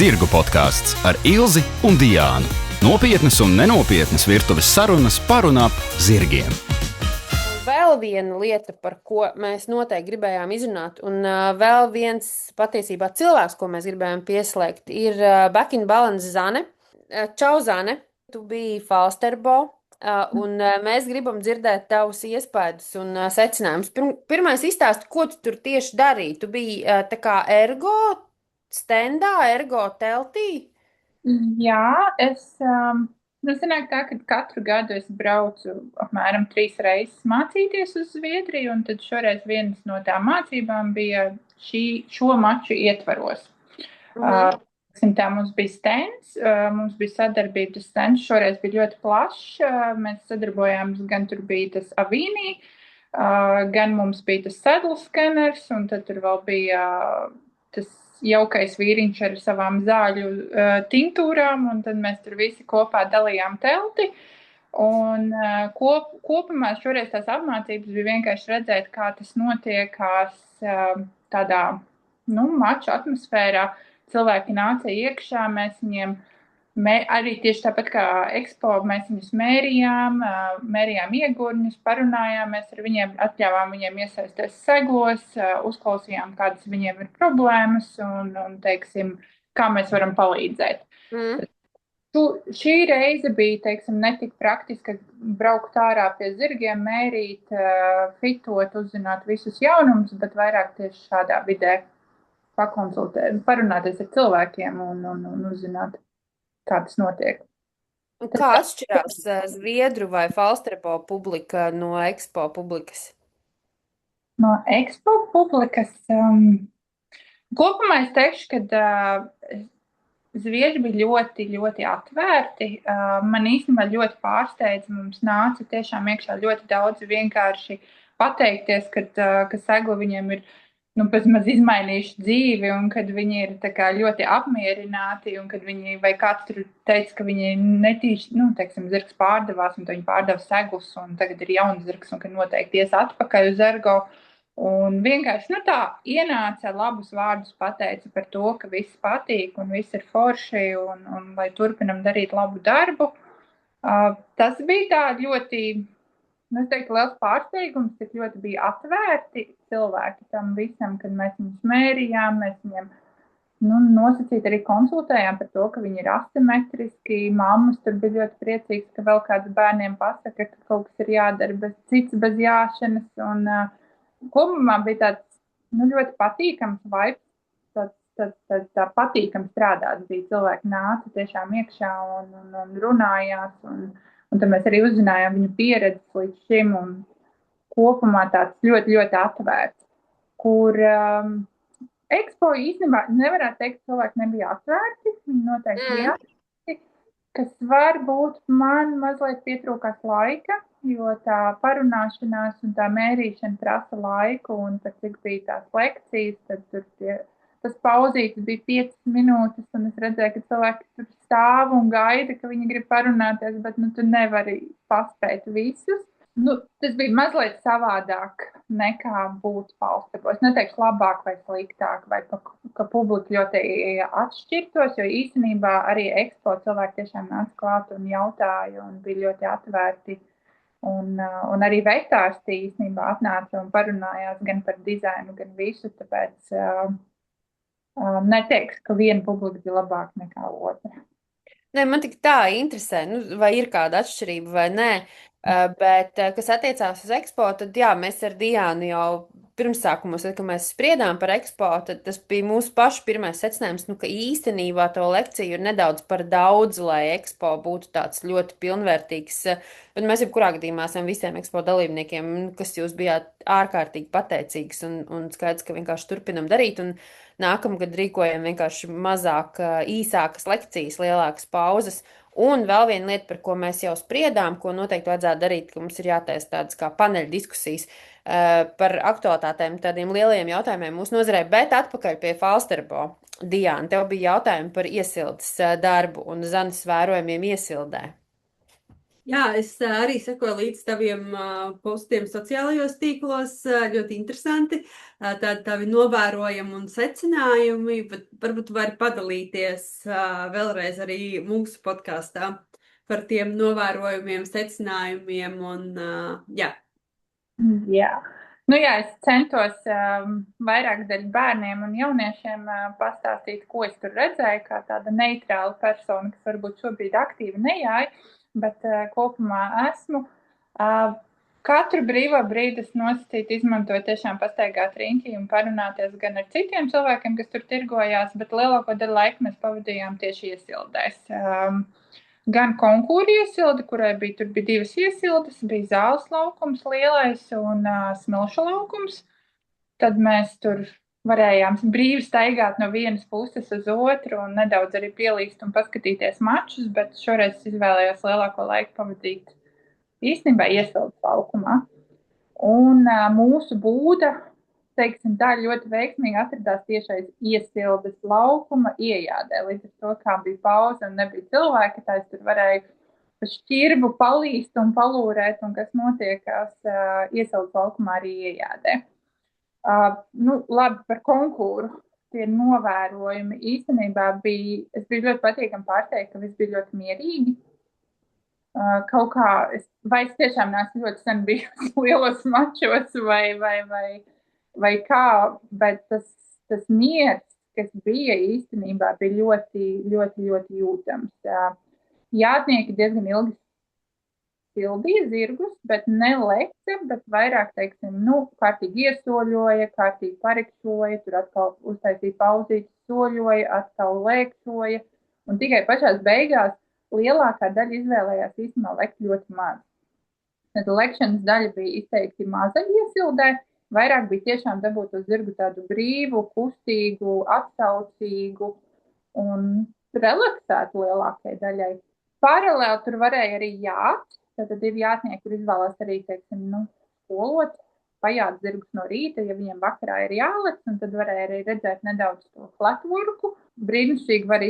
Zirgu podkāsts ar Ilzi un Diānu. Nopietnas un nenopietnas virtuves sarunas par un ap zirgiem. Vēl viena lieta, par ko mēs noteikti gribējām izrunāt, un vēl viens patiesībā cilvēks, ko mēs gribējām pieslēgt, ir Back in Balance Zane. Čau, Zane! Tu biji Falsterbo, un mēs gribam dzirdēt tavus iespaidus un secinājumus. Pirmais izstāsti, ko tu tur tieši darīji. Tu biji tā kā ergo stendā, ergo teltī? Jā, sanāk tā, ka katru gadu es braucu apmēram 3 reizes mācīties uz Zviedriju, un tad šoreiz vienas no tām mācībām bija šo maču ietvaros. Tā mums bija stends, mums bija sadarbība, tas stends šoreiz bija ļoti plašs, mēs sadarbojāmies, gan tur bija tas Avīnī, gan mums bija tas saddle skaners, un tad tur vēl bija tas jaukais vīriņš ar savām zāļu tinktūrām, un tad mēs tur visi kopā dalījām telti. Un kopumā šoreiz tās apmācības bija vienkārši redzēt, kā tas notiekās tādā, maču atmosfērā. Cilvēki nāca iekšā, mēs viņiem arī tieši tāpat kā Expo, mēs viņus mērījām iegurņus, parunājāmies ar viņiem, atļāvām viņiem iesaisties seglos, uzklausījām, kādas viņiem ir problēmas un teiksim, kā mēs varam palīdzēt. Šī reize bija, teiksim, netik praktiska braukt ārā pie zirgiem, mērīt, fitot, uzzināt visus jaunumus, bet vairāk tieši šādā vidē pakonsultēt, parunāties ar cilvēkiem un uzzināt, kā tas notiek. Kā atšķirās Zviedru vai Falsterbo publika no Expo publikas? No Expo publikas kopumā es teikšu, ka Zviedri bija ļoti, ļoti atvērti. Man īstenībā ļoti pārsteidza, mums nāca tiešām iekšā ļoti daudz vienkārši pateikties, ka segli viņiem ir pēc maz izmainījuši dzīvi, un kad viņi ir tā kā ļoti apmierināti, un kad viņi, vai kāds tur teica, ka viņi netīši, teiksim, zirgs pārdevās, un viņi pārdeva seglus, un tagad ir jauns zirgs, un kad noteikti ies atpakaļ uz ergo, un vienkārši, tā ienāca labus vārdus pateica par to, ka viss patīk, un viss ir forši, un lai turpinam darīt labu darbu. Tas bija tā ļoti, es teiktu, liels pārsteigums, cik ļoti bija atvērti cilvēki tam visam, kad mēs viņus mērījām, mēs viņiem nosacīti arī konsultējām par to, ka viņi ir asimetriski, mammas tur bija ļoti priecīgas, ka vēl kāds bērniem pasaka, ka kaut kas ir jādara cits bez jāšanas, un kopumā bija tāds ļoti patīkams vibes, tā patīkam strādāt, bija cilvēki nāca tiešām iekšā un runājās, un tad mēs arī uzzinājām viņu pieredzes līdz šim, un kopumā tāds ļoti, ļoti atvērts, kur Expo īstenībā nevarētu teikt, ka cilvēki nebija atvērti, viņi noteikti bija atvērti, kas varbūt man mazliet pietrūkās laika, jo tā parunāšanās un tā mērīšana prasa laiku, un tad cik bija tās lekcijas, tad tur tas pauzītes bija 5 minūtes, un es redzēju, ka cilvēki tur stāv un gaida, ka viņi grib parunāties, bet tu nevari paspēt visus. Tas bija mazliet savādāk nekā būt Falsterbo. Es neteikšu labāk vai sliktāk, vai ka publika ļoti atšķirtos, jo īstenībā arī Expo cilvēki tiešām nāca klāt un jautāja un bija ļoti atvērti. Un arī veikārsti īstenībā atnāca un parunājās gan par dizainu, gan visu, tāpēc neteikšu, ka viena publika bija labāka nekā otra. Nē, man tik tā interesē, vai ir kāda atšķirība vai nē, bet kas attiecās uz Expo, tad jā, mēs ar Diānu jau pirmsākumos, kad mēs spriedām par Expo, tad tas bija mūsu pašu pirmais secinājums, ka īstenībā to lekciju ir nedaudz par daudz, lai Expo būtu tāds ļoti pilnvērtīgs, bet mēs jebkurā gadījumā esam visiem Expo dalībniekiem, kas jūs bijāt ārkārtīgi pateicīgs un skaidrs, ka vienkārši turpinam darīt, un nākamgad rīkojam vienkārši mazāk, īsākas lekcijas, lielākas pauzes. Un vēl viena lieta, par ko mēs jau spriedām, ko noteikti vajadzētu darīt, ka mums ir jātaisa tādas kā paneļa diskusijas par aktualitātēm, tādiem lielajiem jautājumiem mūsu nozarē, bet atpakaļ pie Falsterbo. Diāna, tev bija jautājumi par iesildes darbu un Zanes vērojumiem iesildē. Jā, es arī sekoju līdz taviem postiem sociālajos tīklos. Ļoti interesanti. Tādi tavi novērojumi un secinājumi, bet varbūt vari padalīties vēlreiz arī mūsu podkāstā par tiem novērojumiem, secinājumiem un jā. Jā. Nu jā, es centos vairāk daļ bērniem un jauniešiem pastāstīt, ko es tur redzēju, kā tāda neitrāla persona, kas varbūt šobrīd aktīvi nejāja, bet kopumā esmu. Katru brīvo brīdi es nosacītu izmantoju tiešām pastaigāt riņķī un parunāties gan ar citiem cilvēkiem, kas tur tirgojās, bet lielāko daļu laika mēs pavadījām tieši iesildēs. Gan konkūra iesilde, kurai tur bija 2 iesildes, bija zāles laukums lielais un smilšu laukums. Tad mēs tur varējām brīvi staigāt no vienas puses uz otru un nedaudz arī pielīst un paskatīties mačus, bet šoreiz izvēlējos lielāko laiku pavadīt īstenībā iesildes laukumā. Un mūsu būda, teiksim tā, ļoti veiksmīgi atradās tieši aiz iesildes laukuma iejādē. Līdz ar to, kā bija pauze un nebija cilvēki, tā es tur varēju pa šķirbu palīst un palūrēt, un kas notiekās iesildes laukumā arī iejādē. Labi par konkūru. Tie novērojumi īstenībā es biju ļoti patīkami pārsteigta, ka viss bija ļoti mierīgi. Kaut kā, vai es tiešām neesmu ļoti sen bijusi lielos mačos vai kā, bet tas miers, kas bija īstenībā, bija ļoti, ļoti, ļoti jūtams. Jātnieki diezgan ilgi sildīja zirgus, bet ne leca, bet vairāk, teiksim, kārtīgi iesoļoja, kārtīgi parikšoja, tur atkal uztaisīja pauzīti, soļoja, atkal lēkšoja, un tikai pašās beigās lielākā daļa izvēlējās īstenībā lekt ļoti maz. Tad lekšanas daļa bija izteikti maza iesildē, vairāk bija tiešām dabūt uz zirgu tādu brīvu, kustīgu, atsaucīgu un relaksētu lielākai daļai. Paralēli tur varēja arī jāt, tad ir jātnieki, kur izvēlās arī, teiksim, skolot, pajāt zirgus no rīta, ja viņiem vakarā ir jālec, un tad varēja arī redzēt nedaudz to flatworku. Brīnišķīgi var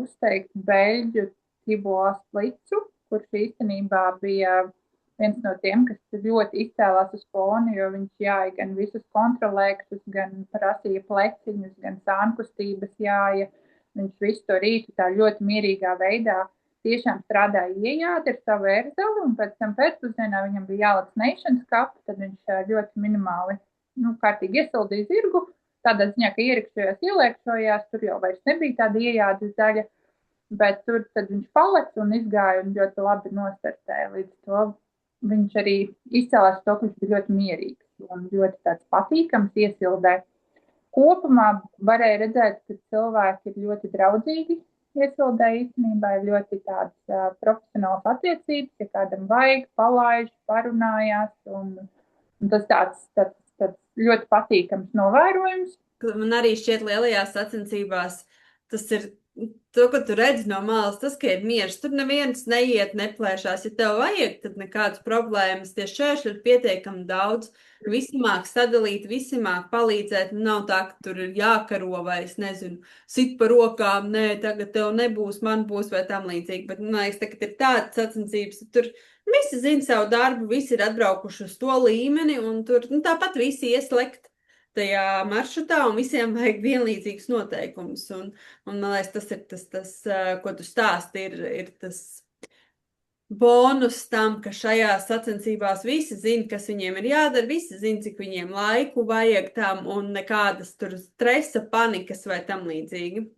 uzteikt beļģu Thibaut Splicu, kurš īstenībā bija viens no tiem, kas ļoti izcēlās uz fonu, jo viņš jāja gan visus kontrolēktus, gan prasīja pleciņus, gan sānkustības jāja. Viņš visu to rītu tā ļoti mierīgā veidā tiešām strādāja iejādi ar savu ērzalu, un pēc tam pēcpusdienā viņam bija jālec Nations Cup, tad viņš ļoti minimāli, kārtīgi iesildīja zirgu, tādā ziņā, ka ierikšojās, ieliekšojās, tur jau vairs nebija tāda iejādes daļa, bet tur tad viņš palec un izgāja un ļoti labi nostartēja. Līdz to viņš arī izcēlās to, ka viņš bija ļoti mierīgs un ļoti tāds patīkams iesildē. Kopumā varēja redzēt, ka cilvēki ir ļoti draudzīgi. Iesildē īstenībā ir ļoti tādas profesionālas attiecības, ja kādam vajag, palaiž, parunājās, un tas tāds ļoti patīkams novērojums. Man arī šķiet lielajās sacensībās, tas ir to, ko tu redzi no malas, tas, ka ir miers, tur neviens neiet, neplēšās, ja tev vajag, tad nekādas problēmas, tie šķēršļi ir pietiekami daudz, visi māk sadalīt, visi māk palīdzēt, nav tā, ka tur ir jākaro vai, es nezinu, sit pa rokām, nē, tagad tev nebūs, man būs vai tam līdzīgi, bet, man liekas, tagad ir tādas sacensības, tur visi zina savu darbu, visi ir atbraukuši uz to līmeni, un tur tāpat visi ieslēgt tajā maršrutā, un visiem vajag vienlīdzīgus noteikumus. Un man liekas, tas ir tas, ko tu stāsti, ir tas bonus tam, ka šajās sacensībās visi zina, kas viņiem ir jādara, visi zina, cik viņiem laiku vajag tam, un nekādas tur stresa, panikas vai tam līdzīgi.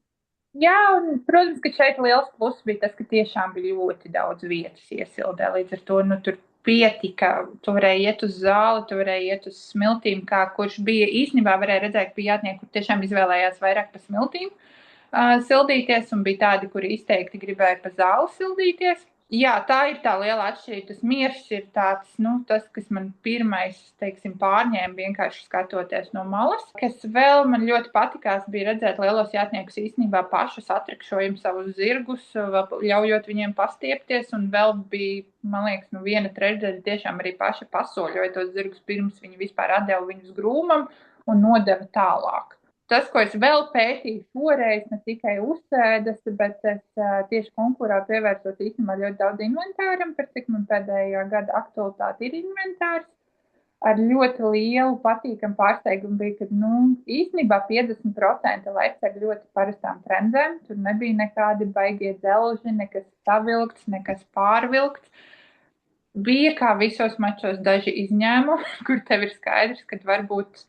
Jā, un, protams, ka šeit liels pluss bija tas, ka tiešām bija ļoti daudz vietas iesildē, līdz ar to, tur pietika, tu varēji iet uz zāli, tu varēji iet uz smiltīm, kurš bija īstenībā varēja redzēt, ka bija jātnieki, kur tiešām izvēlējās vairāk pa smiltīm sildīties, un bija tādi, kuri izteikti gribēja pa zāli sildīties. Jā, tā ir tā liela atšķirība. Tas miers ir tāds, tas, kas man pirmais, teiksim, pārņēma vienkārši skatoties no malas. Kas vēl man ļoti patikās, bija redzēt lielos jātniekus īstenībā pašus atrakšojumu savus zirgus, ļaujot viņiem pastiepties, un vēl bija, man liekas, 1/3 tiešām arī paši pasoļoja tos zirgus pirms viņi vispār atdeva viņus grūmam un nodeva tālāk. tas, ko es vēl pētīju šoreiz, ne tikai uzsēdas, bet es tieši konkurā pievērsos īstenībā ļoti daudz inventāram, par cik man pēdējā gada aktualitāte ir inventārs. Ar ļoti lielu patīkamu pārsteigumu bija, ka, īstenībā 50% lec ar ļoti parastām trendēm. Tur nebija nekādi baigie dzelži, nekas savilkts, nekas pārvilkts. Bija kā visos mačos daži izņēmumi, kur tev ir skaidrs, ka varbūt,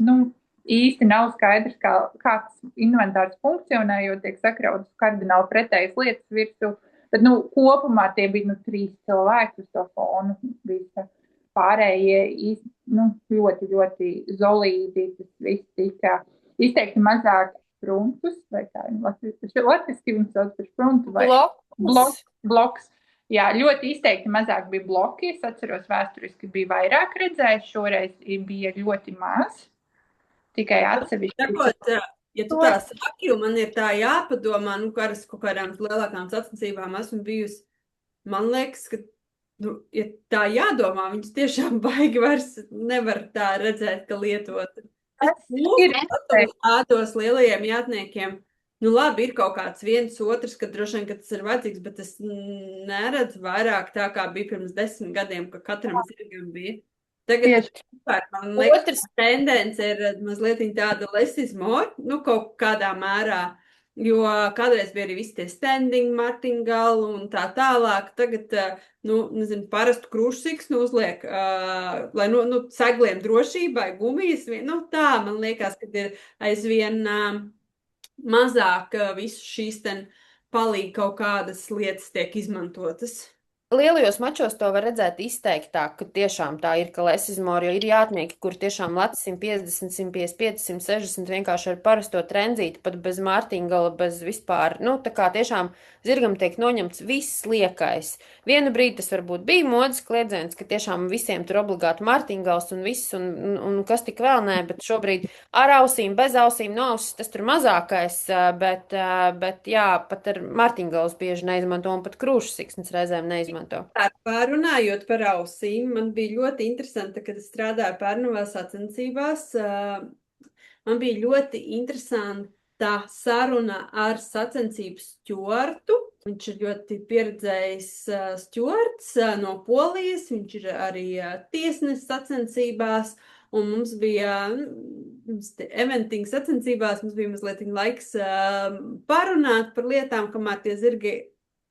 īsti nav skaidrs, kāds inventārs funkcionē, jo tiek sakrautas kardināli pretējas lietas virsū. Bet, kopumā tie bija 3 cilvēki uz to fonu. Visa pārējie ļoti, ļoti zolīdi. Tas viss tika izteikti mazāk spruntus, vai tā latviski viņus sauc par spruntu, vai bloks. Jā, ļoti izteikti mazāk bija bloki. Es atceros vēsturiski bija vairāk redzējis, šoreiz bija ļoti maz. Tikai atsevišķi. Ja tu tā saki, un man ir tā jāpadomā, ka ar kaut kādām lielākām sacensībām esmu bijusi, man liekas, ka, ja tā jādomā, viņas tiešām baigi vairs nevar tā redzēt, ka lietot. Tādos lielajiem jātniekiem, labi, ir kaut kāds viens otrs, ka droši vien, ka tas ir vajadzīgs, bet es neredzu vairāk tā, kā bija pirms 10 gadiem, ka katram zirgam bija. Tagad man liekas, tendence ir mazliet tāda less is more, kaut kādā mērā, jo kādreiz bija arī visi tie standing martingale un tā tālāk. Tagad, parastu krušsiksnu uzliek, lai, segliem drošībai, gumijas, tā, man liekas, kad ir aizvien mazāk visu šīs palīgi kaut kādas lietas tiek izmantotas. Lielajos mačos to var redzēt izteiktāk, ka tiešām tā ir, ka lesizmori, jo ir jātnieki, kur tiešām lec 150, 155, 160 vienkārši ar parasto trendzīti, pat bez martingala, bez vispār, tā kā tiešām zirgam tiek noņemts viss liekais. Vienu brīdi tas varbūt bija modes kliedziens, ka tiešām visiem tur obligāti martingals un viss, un kas tik vēl nē, bet šobrīd ar ausīm, bez ausīm, no ausis tas tur mazākais, bet jā, pat ar martingals bieži neizmanto, un pat krūšsiksnes reizēm neizmanto. Runājot par ausīm, man bija ļoti interesanti, kad es strādāju Pērnavā sacensībās. Man bija ļoti interesanta saruna ar sacensību stjuartu. Viņš ir ļoti pieredzējis stjuarts no Polijas, viņš ir arī tiesnesis sacensībās, un mums bija eventing sacensībās, mums bija mazliet laiks parunāt par lietām, kamēr tie zirgi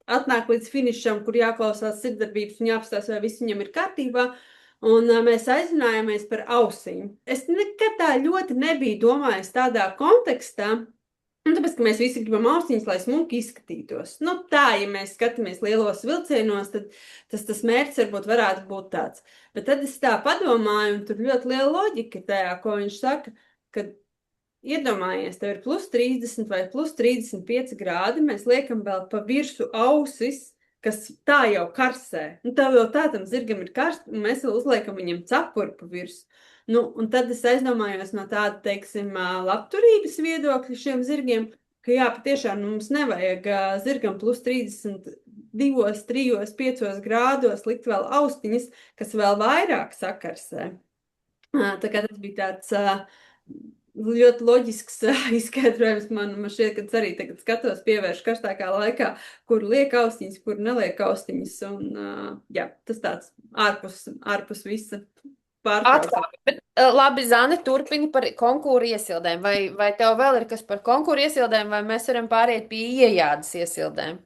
atnāk līdz finišam, kur jāklausās sirdsdarbības un jāapstās, vai viss viņam ir kārtībā, un mēs aizrunājāmies par ausīm. Es nekad tā ļoti nebiju domājis tādā kontekstā, tāpēc, ka mēs visi gribam austiņas, lai smuki izskatītos. Tā, ja mēs skatāmies lielos vilcienos, tad tas mērķis varbūt varētu būt tāds. Bet tad es tā padomāju, un tur ļoti liela loģika ir tajā, ko viņš saka, ka iedomājies, tev ir plus 30 vai plus 35 grādi, mēs liekam vēl pa virsu ausis, kas tā jau karsē. Tev jau tā tam zirgam ir karsts, un mēs vēl uzliekam viņam cepuri pa virsu. Un tad es aizdomājos no tāda, teiksim, labturības viedokļa šiem zirgiem, ka jā, patiešām mums nevajag zirgam plus 32, 3, 5 grādos likt vēl austiņas, kas vēl vairāk sakarsē. Tā kā tas bija tāds ļoti loģisks izskaidrojums man šķiet, kad es arī tagad skatos, pievēršu karstākā laikā, kur liek austiņas, kur neliek austiņas, un jā, tas tāds ārpus visa pārtraucam. Bet labi, Zane, turpini par konkūru iesildēm, vai tev vēl ir kas par konkūru iesildēm, vai mēs varam pāriet pie iejādes iesildēm?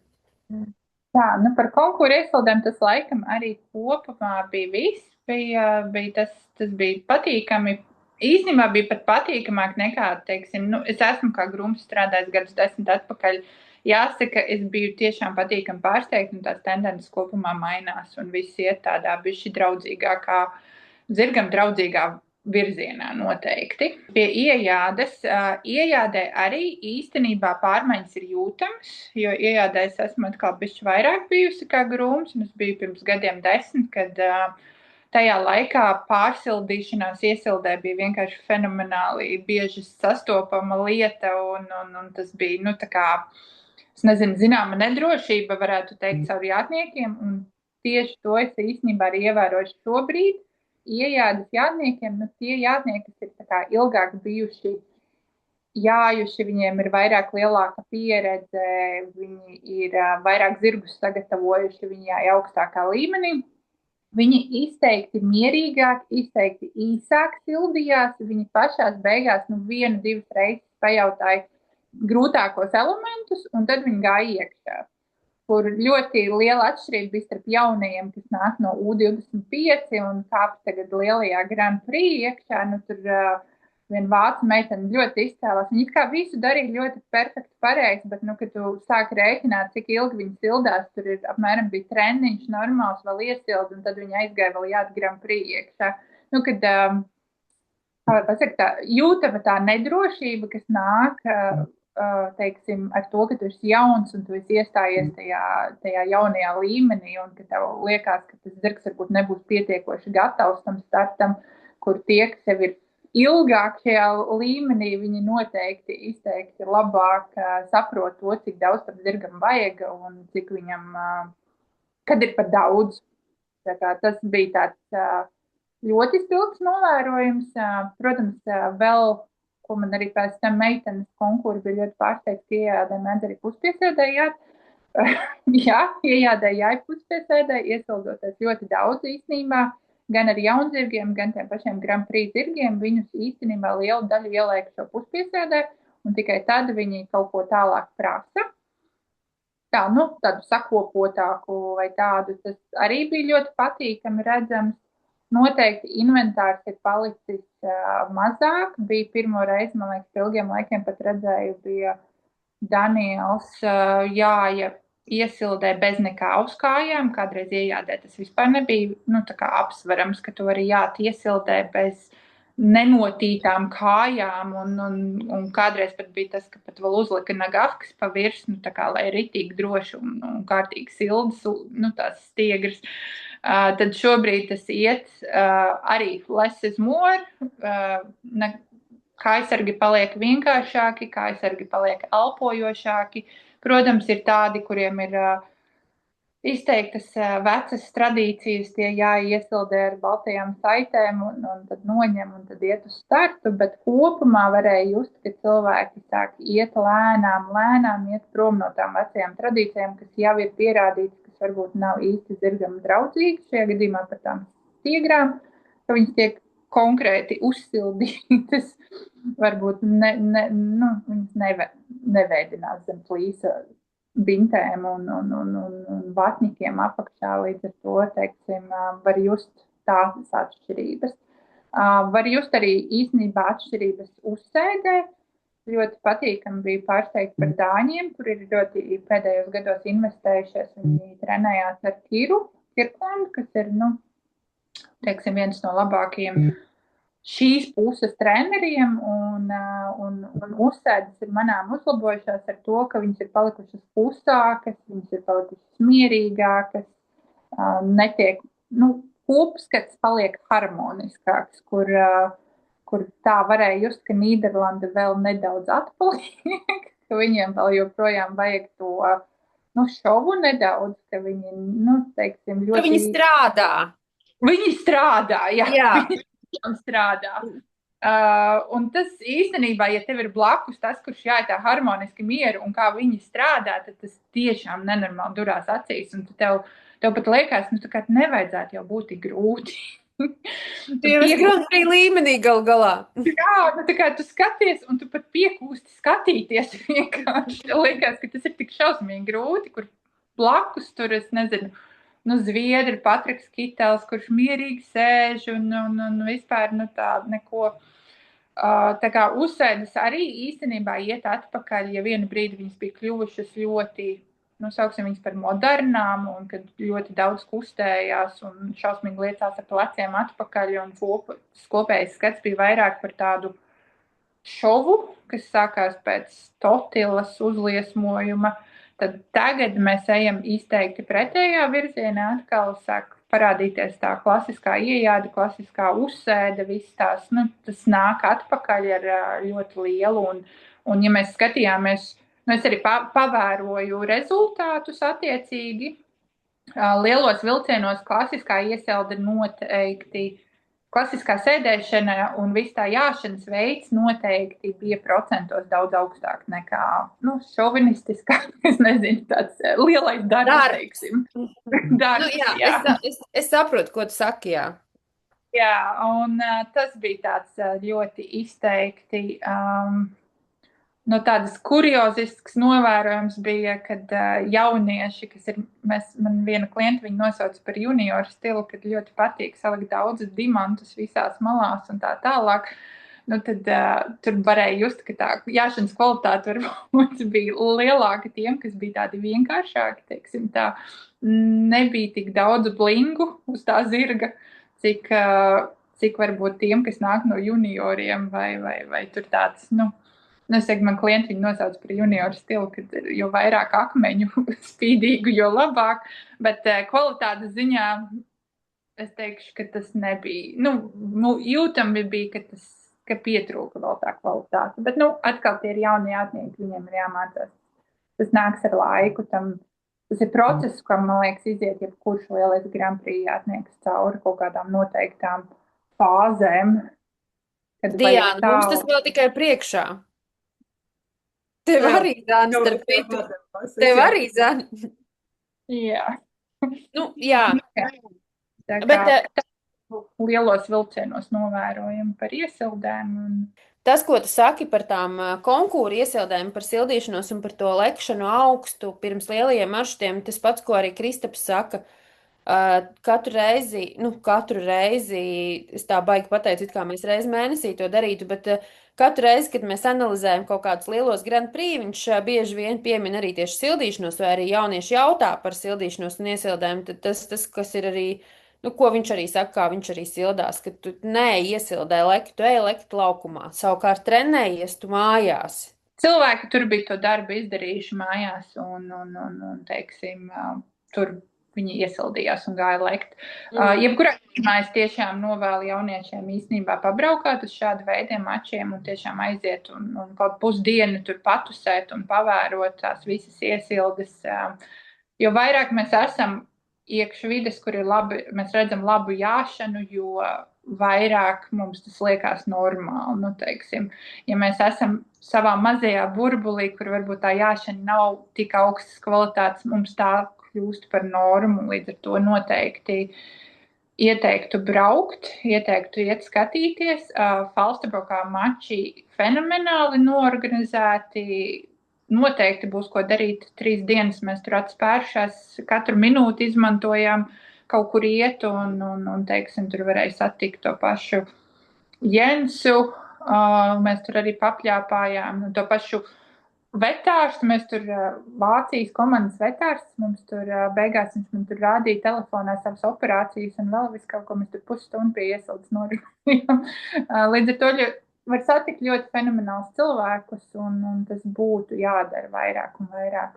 Jā, par konkūru iesildēm tas laikam arī kopumā bija viss, tas bija patīkami. Īstenībā bija pat patīkamāk nekā, teiksim, es esmu kā grums strādājis gadus 10 atpakaļ. Jāsaka, es biju tiešām patīkami pārsteigta, un tās tendences kopumā mainās, un viss iet tādā bišķi draudzīgākā, zirgam draudzīgā virzienā noteikti. Pie iejādē arī īstenībā pārmaiņas ir jūtamas, jo iejādē es esmu atkal bišķi vairāk bijusi kā grums, un es biju pirms gadiem 10, kad tajā laikā pārsildīšanās iesildē bija vienkārši fenomenāli bieži sastopama lieta, un tas bija, tā kā, es nezinu, zināma nedrošība, varētu teikt, caur jātniekiem, un tieši to es īstenībā arī ievēroju šobrīd. Iejādes jātniekiem, tie jātnieki, kas ir tā kā ilgāk bijuši jājuši, viņiem ir vairāk lielāka pieredze, viņi ir vairāk zirgus sagatavojuši, viņi jāja augstākā līmenī. Viņi izteikti mierīgāk, izteikti īsāk sildījās, viņi pašās beigās 1-2 reizes pajautāja grūtākos elementus, un tad viņi gāja iekšā. Kur ļoti liela atšķirība bija starp jaunajiem, kas nāk no U25 un kāp tagad lielajā Grand Prix iekšā, tur viena vācu meitene ļoti izcēlās. Viņi kā visu darīja ļoti perfekti pareizi, bet, kad tu sāki rēķināt, cik ilgi viņi sildās, tur ir apmēram bija treniņš, normāls, vēl iesildi, un tad viņi aizgāja vēl jāt Grand Prix iekšā. Kad, kā var pasakt, tā jūtama tā nedrošība, kas nāk, teiksim, ar to, ka tu esi jauns un tu esi iestājies tajā jaunajā līmenī, un ka tev liekas, ka tas zirgs varbūt nebūs pietiekoši gatavs tam startam, kur tie, kas jau ir ilgāk šajā līmenī, viņi noteikti izteikti labāk saprot to, cik daudz tam zirgam vajag un cik viņam, kad ir par daudz. Tā kā tas bija tāds ļoti spilgts novērojums. Protams, vēl, ko man arī pēc tam meitenes konkūri bija ļoti pārsteigts, ka iejādē mēdz arī puspiesēdējāt. Jā, iejādē puspiesēdē, iesildoties ļoti daudz īstenībā. Gan ar jaunzirgiem, gan tiem pašiem Grand Prix zirgiem, viņus īstenībā lielu daļu ieliek šo puspiesēdē, un tikai tad viņi kaut ko tālāk prasa. Tādu sakopotāku vai tādu, tas arī bija ļoti patīkami redzams. Noteikti inventārs ir palicis mazāk. Bija pirmo reizi, man liekas, ilgiem laikiem pat redzēju, bija Daniels jāja iesildē bez nekā uz kājām. Kādreiz iejādē tas vispār nebija tā kā apsverams, ka tu vari jāt iesildē bez nenotītām kājām. Un kādreiz pat bija tas, ka pat vēl uzlika nagahkas pa virsmu, tā kā, lai ritīgi droši un kārtīgi sildas, tās stiegras. Tad šobrīd tas iet arī less is more. Kājsargi paliek vienkāršāki, kājsargi paliek elpojošāki. Protams, ir tādi, kuriem ir izteiktas vecas tradīcijas, tie jāiesildē ar baltajām saitēm un tad noņem un tad iet uz startu, bet kopumā varēja just, ka cilvēki sāk iet lēnām iet prom no tām vecajām tradīcijām, kas jau ir pierādītas, kas varbūt nav īsti zirgam draudzīgas, šajā gadījumā par tām stiegrām, ka viņas tiek konkrēti uzsildītas, varbūt viņas neveidinās zem plīsa bintēm un vatņikiem apakšā, līdz ar to, teiksim, var just tādas atšķirības. Var just arī īstenībā atšķirības uzsēdē. Ļoti patīkami bija pārsteigt par dāņiem, kur ir ļoti pēdējos gados investējušies. Viņi trenējās ar Kirklandu, kas ir, teiksim, viens no labākajiem šīs puses treneriem, un uzsēdes ir manām uzlabojušās ar to, ka viņas ir palikušas klusākas, viņas ir palikušas mierīgākas, netiek, kopskats paliek harmoniskāks, kur tā varēja just, ka Nīderlanda vēl nedaudz atpaliek, ka viņiem vēl joprojām vajag to šovu nedaudz, ka viņi, teiksim, ļoti... Ka viņi strādā. Viņi strādā, jā. Jā. Strādā. Un tas īstenībā, ja tev ir blakus tas, kurš jāja tā harmoniski mieru un kā viņi strādā, tad tas tiešām nenormāli durās acīs. Un tev pat liekas, tā kā nevajadzētu jau būt tik grūti. Tu jau esi Grand Prix līmenī gal galā. Jā, tā kā tu skaties un tu pat piekūsti skatīties vienkārši. Tev liekas, ka tas ir tik šausmīgi grūti, kur blakus tur, es nezinu, Zviedri, Patriks Kitels, kurš mierīgi sēž un vispār tādu neko. Tā kā uzsēdes arī īstenībā iet atpakaļ, ja vienu brīdi viņas bija kļuvušas ļoti, sauksim viņas par modernām, un kad ļoti daudz kustējās un šausmīgi liecās ar pleciem atpakaļ, un kopējais skats bija vairāk par tādu šovu, kas sākās pēc Totilas uzliesmojuma. Tad tagad mēs ejam izteikti pretējā virzienā, atkal sāk parādīties tā klasiskā iejāde, klasiskā uzsēde, viss tās, tas nāk atpakaļ ar ļoti lielu, un ja mēs skatījāmies, es arī pavēroju rezultātus attiecīgi, lielos vilcienos klasiskā ieselde noteikti klasiskā sēdēšana un viss tā jāšanas veids noteikti bija procentos daudz augstāk nekā, šovinistiskā, es nezinu, tāds lielais darbs, teiksim. Darbs, Es saprotu, ko tu saki, jā. Jā, un tas bija tāds ļoti izteikti, tādas kuriozisks novērojums bija, kad jaunieši, man viena klienta viņu nosauca par junioru stilu, kad ļoti patīk salikt daudzus dimantus visās malās un tā tālāk. Tad tur varēja just, ka tā jāšanas kvalitāte varbūt bija lielāka tiem, kas bija tādi vienkāršāki, teiksim tā. Nebija tik daudz blingu uz tā zirga, cik varbūt tiem, kas nāk no junioriem vai tur tāds, es teiktu, man klienti viņu nosauc par junioru stilu, kad jo vairāk akmeņu spīdīgu, jo labāk, bet kvalitātes ziņā es teikšu, ka tas nebija, jūtami bija, ka pietrūka vēl tā kvalitāte, bet, atkal tie ir jaunie atnieki, viņiem ir jāmācās. Tas nāks ar laiku, tas ir process, kam, man liekas, iziet jebkurš lielais Grand Prix atnieks cauri kaut kādām noteiktām fāzēm. Diana, mums tas vēl tikai priekšā. Tev arī, Zani, starp citu. Tev arī, Zani. Jā. Jā. Bet lielos vilcienos novērojam par iesildēm. Tas, ko tu saki par tām konkūru iesildēm, par sildīšanos un par to lekšanu augstu pirms lielajiem maršrutiem, tas pats, ko arī Kristaps saka, katru reizi, es tā baigi pateicu, it kā mēs reizi mēnesī to darītu, bet katru reizi, kad mēs analizējam kaut kādus lielos Grand Prix, viņš bieži vien piemin arī tieši sildīšanos, vai arī jaunieši jautā par sildīšanos un iesildēm, tad tas, kas ir arī, ko viņš arī saka, kā viņš arī sildās, ka tu iesildē leku, tu lekt laukumā, savukārt trenējies tu mājās. Cilvēki tur bija to darbu izdarījuši mājās un teiksim, tur viņi iesildījās un gāja lekt. Jebkurā gadījumā es tiešām novēlu jauniešiem īstenībā pabraukāt uz šādu veidiem mačiem un tiešām aiziet un kaut pusdienu tur patusēt un pavērot tās visas iesildes. Jo vairāk mēs esam iekš vides, kur ir labi, mēs redzam labu jāšanu, jo vairāk mums tas liekas normāli, teiksim. Ja mēs esam savā mazajā burbulī, kur varbūt tā jāšana nav tik augstas kvalitātes, mums tā kļūst par normu, līdz ar to noteikti ieteiktu braukt, ieteiktu iet skatīties. Falsterbrokā mači fenomenāli noorganizēti, noteikti būs ko darīt 3 dienas, mēs tur atspēršās, katru minūti izmantojām kaut kur iet un teiksim, tur varēja satikt to pašu Jensu, mēs tur arī papļāpājām, to pašu vetārstu, mēs tur Vācijas komandas vetārsts, mums tur beigās viņš man tur rādīja telefonā savas operācijas un vēl visu kaut ko mēs tur pusstundu pie iesildes norunājām. Līdz ar to var satikt ļoti fenomenāls cilvēkus un tas būtu jādara vairāk un vairāk.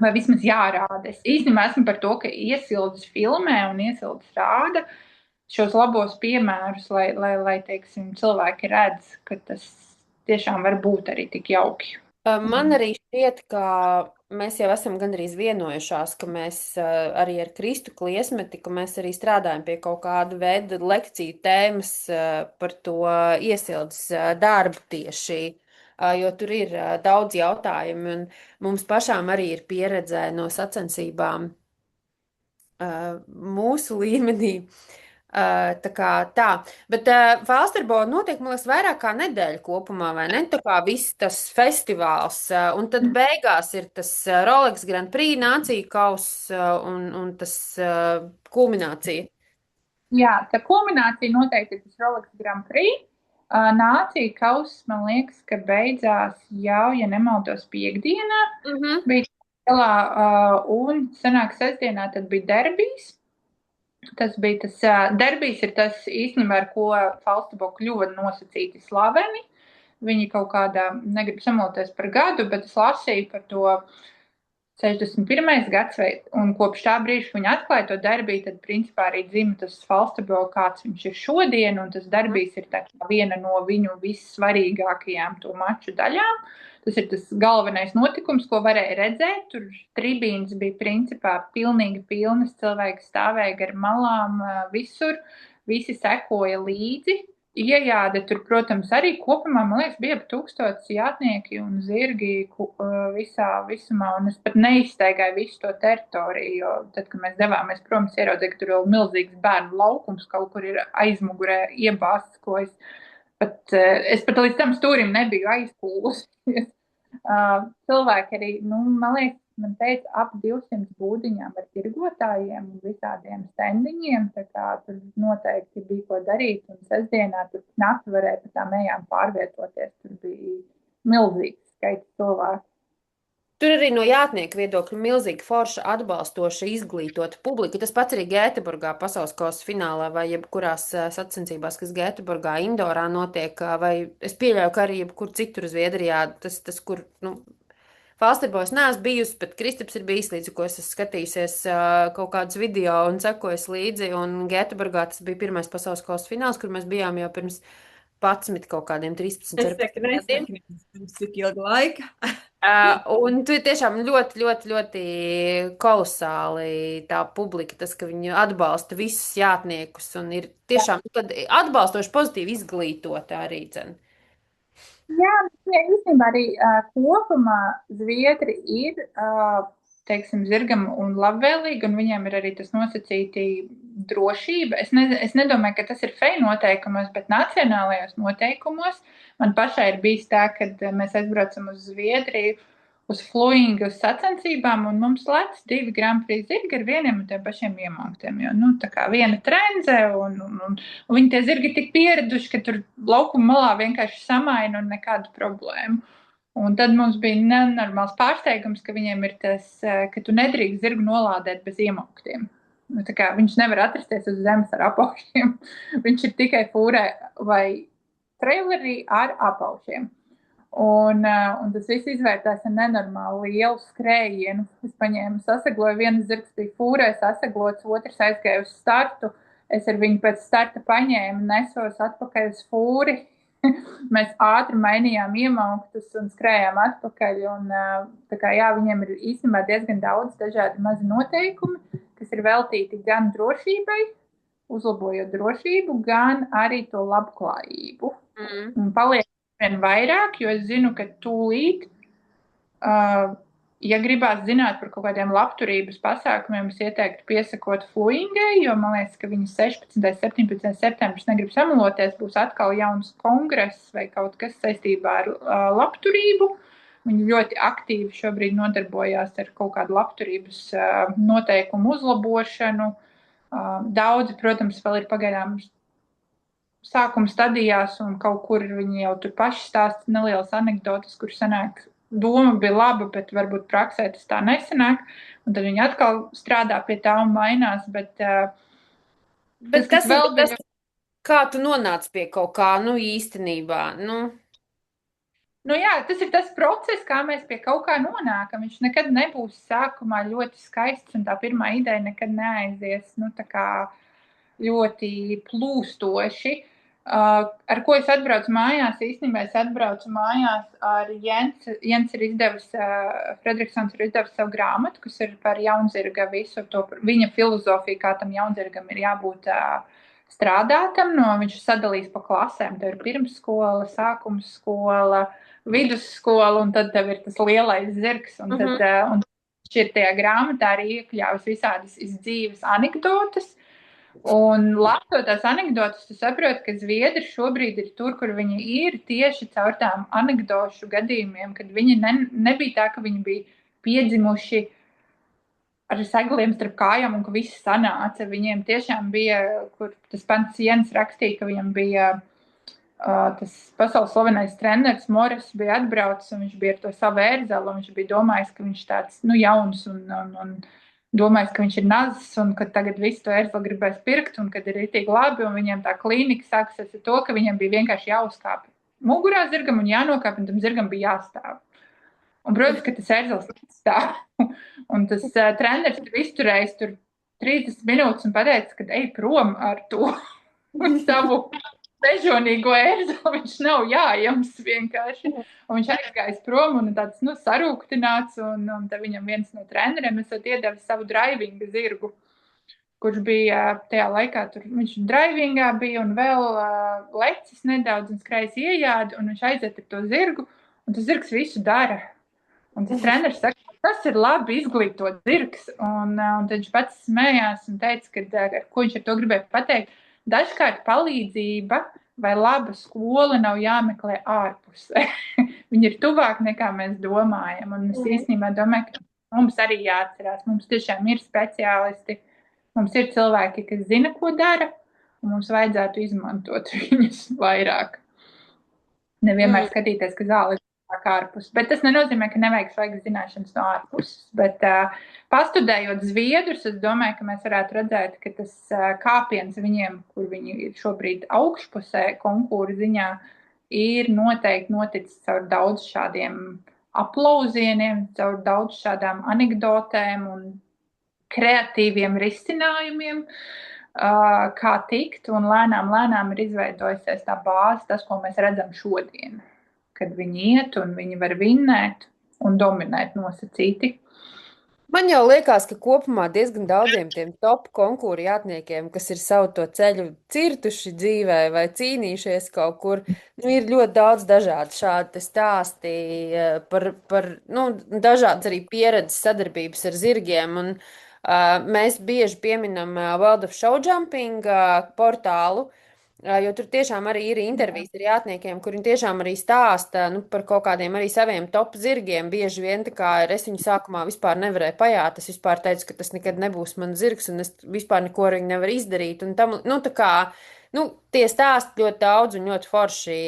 Vai vismaz jārāda. Es īstenībā esmu par to, ka iesildes filmē un iesildes rāda šos labos piemērus, lai teiksim, cilvēki redz, ka tas tiešām var būt arī tik jauki. Man arī šķiet, ka mēs jau esam gandrīz vienojušās, ka mēs arī ar Kristu Kliesmeti, ka mēs arī strādājam pie kaut kāda veida lekciju tēmas par to iesildes darbu tieši, jo tur ir daudz jautājumu un mums pašām arī ir pieredze no sacensībām mūsu līmenī. Tā. Bet Falsterbo notiek, man liekas, vairāk kā nedēļa kopumā, vai ne? Tā kā viss tas festivāls, un tad beigās ir tas Rolex Grand Prix, nāciju kauss un tas kulminācija. Jā, tā kulminācija noteikti ir tas Rolex Grand Prix. Nāciju kauss, man liekas, ka beidzās jau, ja nemaldos, piekdienā. Bija galā, un sanāk sestdienā tad bija derbijs. Tas bija tas derbijs, ir tas īstenībā, ar ko Falsterbo kļuva nosacīti slaveni. Viņi kaut kādā, negribu samaloties par gadu, bet es lasīju par to 61. gads, un kopš tā brīža viņi atklāja to derbiju, tad principā arī dzima tas Falsterbo, kāds viņš ir šodien, un tas derbijs ir tā viena no viņu vissvarīgākajām to maču daļām. Tas ir tas galvenais notikums, ko varēja redzēt. Tur tribīnas bija principā pilnīgi pilnas, cilvēki stāvēja gar malām visur. visi sekoja līdzi. Iejāde tur, protams, arī kopumā, man liekas, bija ap 1000 jātnieki un zirgi visumā, un es pat neizstaigāju visu to teritoriju, jo tad, kad mēs devāmies prom, es ieraudzīju, ka tur vēl milzīgs bērnu laukums kaut kur ir aizmugurē iebāsts, ko es pat līdz tam stūrim nebiju aizpūlusies. Cilvēki arī, man liekas, man teica, ap 200 būdiņām ar tirgotājiem un visādiem stendiņiem, tā kā tur noteikti bija ko darīt, un sestdienā tur nakti varēja pa tām ejām pārvietoties, tur bija milzīgs skaits cilvēku. Tur arī no jātnieku viedokļa milzīgi forša, atbalstoša, izglītota publika. Tas pats arī Gēteburgā pasaules kausa finālā vai jebkurās sacensībās, kas Gēteburgā indorā notiek, vai es pieļauju, ka arī jebkur citur Zviedrijā, tas kur, Falsterbos neesmu bijusi, bet Kristaps ir bijis līdzi, ko es esmu skatījusies kaut kādus video un sekojis līdzi, un Gēteburgā tas bija pirmais pasaules kausa fināls, kur mēs bijām jau pirms 11 kaut kādiem 13, 14 gadiem. Pirms cik ilga laika. Un tu tiešām ļoti, ļoti, ļoti kolosāli tā publika, tas, ka viņi atbalsta visus jātniekus un ir tiešām atbalstoši pozitīvi izglītota arī, dzen. Jā, īstenībā arī kopumā Zviedri ir, teiksim, zirgam un labvēlīgi, un viņiem ir arī tas nosacīti drošība. Es nedomāju, ka tas ir FEI noteikumos, bet nacionālajos noteikumos. Man pašai ir bijis tā, kad mēs aizbraucam uz Zviedriju, uz fluingu, uz sacensībām, un mums lec 2 Grand Prix zirgi ar vieniem un tiem pašiem iemauktiem, jo, tā kā viena trenze, un viņi tie zirgi tik pieraduši, ka tur laukuma malā vienkārši samaina un nekādu problēmu. Un tad mums bija nenormāls pārsteigums, ka viņiem ir tas, ka tu nedrīkst zirgu nolādēt bez iemauktiem. Tā kā viņš nevar atrasties uz zemes ar apaušiem. Viņš ir tikai fūrē vai trailerī ar apaušiem. Un tas viss izvērtās ar nenormāli lielu skrējienu. Es paņēmu, sasegloju, viens zirgs bija fūrē, saseglots, otrs aizgāja uz startu. Es ar viņu pēc starta paņēmu, nesos atpakaļ uz fūri. Mēs ātri mainījām iemauktus un skrējām atpakaļ. Un, tā kā, jā, viņiem ir īstenībā diezgan daudz dažādi mazi noteikumi, kas ir veltīti gan drošībai, uzlabojot drošību, gan arī to labklājību. Un paliek vien vairāk, jo es zinu, ka tūlīt, ja gribās zināt par kaut kādiem labturības pasākumiem, es ieteiktu piesakot fluingai, jo man liekas, ka viņi 16. 17. septembris negrib samaloties, būs atkal jauns kongress vai kaut kas saistībā ar labturību. Viņi ļoti aktīvi šobrīd nodarbojās ar kaut kādu labturības noteikumu uzlabošanu. Daudzi, protams, vēl ir pagaidām sākuma stadijās, un kaut kur viņi jau tur paši stāsta nelielas anekdotas, kur sanāk, doma bija laba, bet varbūt praksē tas tā nesanāk, un tad viņi atkal strādā pie tā un mainās, bet kas vēl bija... Kā tu nonāc pie kaut kā, īstenībā, jā, tas ir tas process, kā mēs pie kaut kā nonākam. Viņš nekad nebūs sākumā ļoti skaists, un tā pirmā ideja nekad neaizies, tā kā ļoti plūstoši. Ar ko es atbraucu mājās? Īstenībā es atbraucu mājās ar Jens. Jens ir izdevis, Fredriksons ir izdevis savu grāmatu, kas ir par jaunzirga visu to, viņa filozofiju, kā tam jaunzirgam ir jābūt strādātam. Viņš sadalīs pa klasēm. Tev ir pirmsskola, sākums skola, vidusskola, un tad tev ir tas lielais zirgs. Un tad un šķir tajā grāmatā arī iekļāvis visādas izdzīves anekdotas. Un lasot tās anekdotas, tu saproti, ka Zviedri šobrīd ir tur, kur viņi ir tieši caur tām anekdošu gadījumiem, kad viņi nebija tā, ka viņi bija piedzimuši ar segliem starp kājām un ka viss sanāca. Viņiem tiešām bija, kur tas pants Jens rakstīja, ka viņam bija tas pasaules slavenais treneris Moris bija atbraucis un viņš bija ar to savu ērzelu un viņš bija domājis, ka viņš tāds, jauns un domājis, ka viņš ir nazis un ka tagad visu to ērzelu gribēs pirkt un kad ir ritīgi labi un viņiem tā klīnika sāksies ar to, ka viņiem bija vienkārši jāuzkāp mugurā zirgam un jānokāp un tam zirgam bija jāstāv. Un, protams, ka tas ērzels stāv. Un tas treneris tur izturējis tur 30 minūtes un pateica, ka ej prom ar to un savu sežonīgo ērzelu, viņš nav jājams vienkārši. Un viņš aizgājis prom un tāds, sarūktināts, un tad viņam viens no treneriem esot iedevis savu draivinga zirgu, kurš bija tajā laikā, viņš drivingā bija un vēl lecis nedaudz un skrējis iejādi, un viņš aiziet ar to zirgu, un tas zirgs visu dara. Un tas treneris saka, tas ir labi izglītot zirgs, un tad viņš pats smējās un teica, ka, ko viņš ar to gribēja pateikt. Dažkārt palīdzība vai laba skola nav jāmeklē ārpusē. Viņi ir tuvāk nekā mēs domājam, un es īstenībā domāju, ka mums arī jāatcerās, mums tiešām ir speciālisti, mums ir cilvēki, kas zina, ko dara, un mums vajadzētu izmantot viņus vairāk. Nevienmēr skatīties, ka zāle ārpus. Bet tas nenozīmē, ka nevajag svaigas zināšanas no ārpuses. Bet pastudējot zviedrus, es domāju, ka mēs varētu redzēt, ka tas kāpiens viņiem, kur viņi ir šobrīd augšpusē konkūra ziņā, ir noteikti noticis caur daudz šādiem aplausieniem, caur daudz šādām anekdotēm un kreatīviem risinājumiem, kā tikt, un lēnām ir izveidojusies tā bāze, tas, ko mēs redzam šodien. Kad viņi iet un viņi var vinnēt un dominēt nosacīti. Man jau liekas, ka kopumā diezgan daudziem tiem top konkūra jātniekiem, kas ir savu to ceļu cirtuši dzīvē vai cīnījušies kaut kur, ir ļoti daudz dažādu šādi stāsti par dažādas arī pieredzes sadarbības ar zirgiem. Un mēs bieži pieminam World of Showjumping portālu, jo tur tiešām arī ir intervijas ar jātniekiem, kur viņi tiešām arī stāsta par kaut kādiem arī saviem top zirgiem. Bieži vien, tā kā es viņu sākumā vispār nevarēju pajāt, es vispār teicu, ka tas nekad nebūs mans zirgs, un es vispār neko ar viņu nevaru izdarīt. Un tam, tie stāsti ļoti daudz un ļoti forši,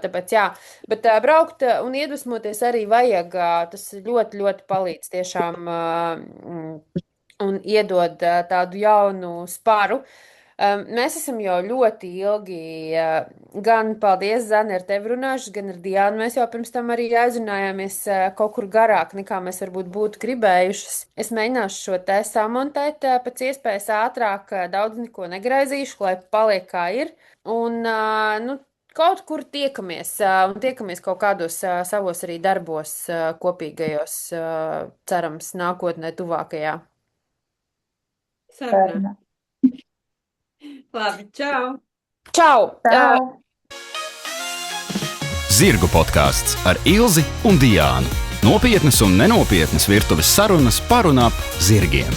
tāpēc jā. Bet braukt un iedvesmoties arī vajag, tas ļoti, ļoti palīdz tiešām un iedod tādu jaunu sparu. Mēs esam jau ļoti ilgi, gan paldies, Zane, ar tevi runājuši, gan ar Diānu. Mēs jau pirms tam arī aizrunājāmies kaut kur garāk, nekā mēs varbūt būtu gribējušas. Es mēģināšu šo te samontēt pēc iespējas ātrāk, daudz neko negraizīšu, lai paliek kā ir. Un, kaut kur tiekamies, un tiekamies kaut kādos savos arī darbos kopīgajos, cerams, nākotnē tuvākajā. Sarunā. Labi, čau! Čau! Zirgu podkāsts ar Ilzi un Diānu. Nopietnas un nenopietnas virtuves sarunas par un ap zirgiem.